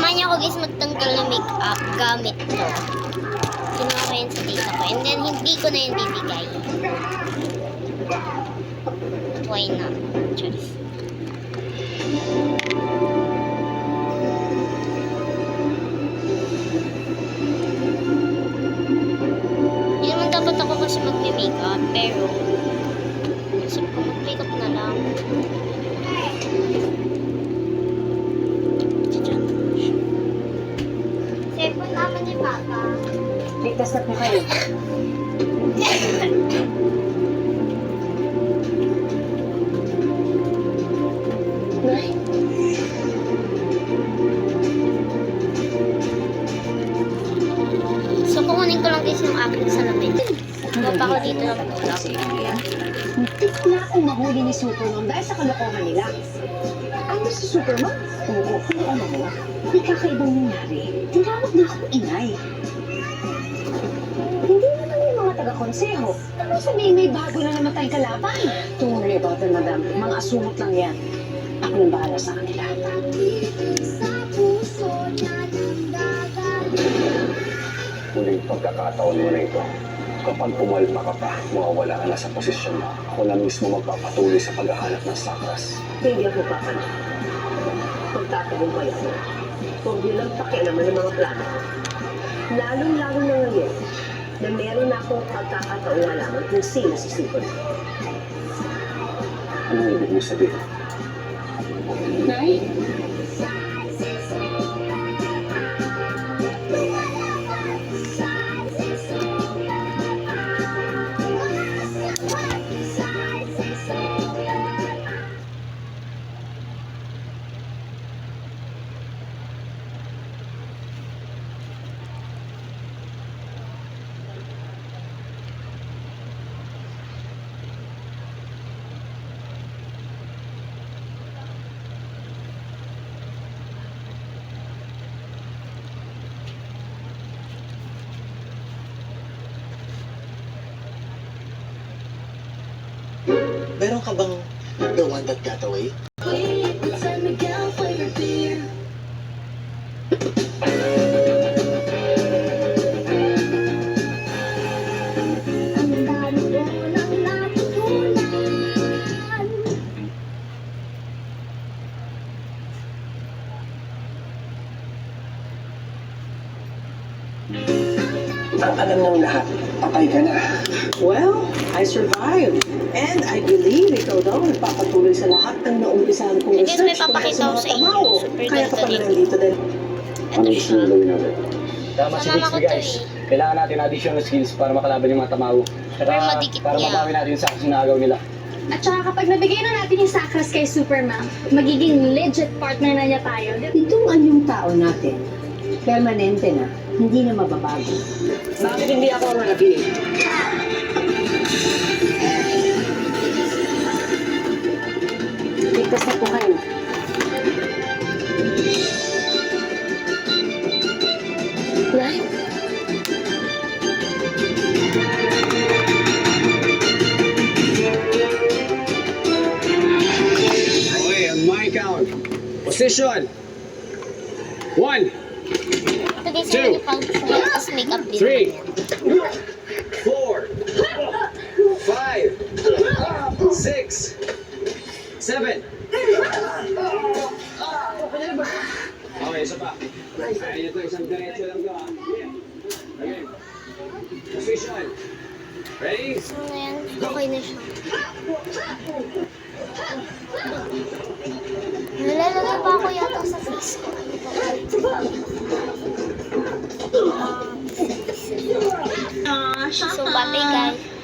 Samahan niyo ako guys magtanggal ng makeup gamit to. Kinuha ko yan sa tita ko. And then, hindi ko na yung bibigay. Why not? Charis. Hindi naman dapat ako kasi mag-makeup. Pero, isip ko mag-makeup na lang. Cellphone naman ni Papa. Ligtas na po kayo. Nay? So, kukunin ko lang guys yung aking salamin. Baba ko dito ng tulak. Muntik na akong mahuli ni Supermom dahil sa kalokohan nila. Ano si Supermom? Oo, kung ano mo, may kakaibang nangyari. Tinawag na akong inay. Hindi naman yung mga taga-konseho. Ano sabihin may bago na naman tayong kalaban? Don't worry about it, madam. Mga asumot lang yan. Ako nang bahala sa kanila. Huling pagkakataon mo na ito. Kapag pumalma ka pa, mawawala ka na sa posisyon mo. Ako na mismo magpapatuloy sa paghahanap ng sakras. Hindi ako papalit. Pagtatagumpay ako. Huwag niyo lang pakialaman ng mga plano ko. Lalong-lalo na ngayon na meron akong pagkakataon malaman kung sino si Superman. Anong ibig mo sabihin? Nay? Meron ka bang the one that got away? Ang alam ng lahat, patay ka na. Well, I survived. And I believe ikaw daw nagpapatuloy sa lahat ng naumpisahan kong I guess may research tungkol papakita sa ko mga sa inyo. tamaw. Super Kaya ka ganda pala dito. nandito din. Ito Ano gusto siya. mong gawin natin? Tama si Kasama ko Bixby to guys. eh. Kailangan natin additional skills para makalaban yung mga tamaw. Pero madikit para niya. mabawi natin yung sakit na nagaw nila. At saka kapag nabigay na natin yung sakras kay Superman, magiging legit partner na niya tayo. Itong anyong tao natin, permanente na, hindi na mababago. Bakit hindi ako ang nanatili? Ligtas na po kayo. Nay? Okay, on my count. Position. 1, Ito guys Two. yung pang-latest makeup din. 3, 4, 5, 6, 7. Okay, isa pa. Ay, ito isang diretso lang to. Okay. Position. Ready? So na yan, okay na siya. Nalalala pa ako yata sa face ko. So, bye guys.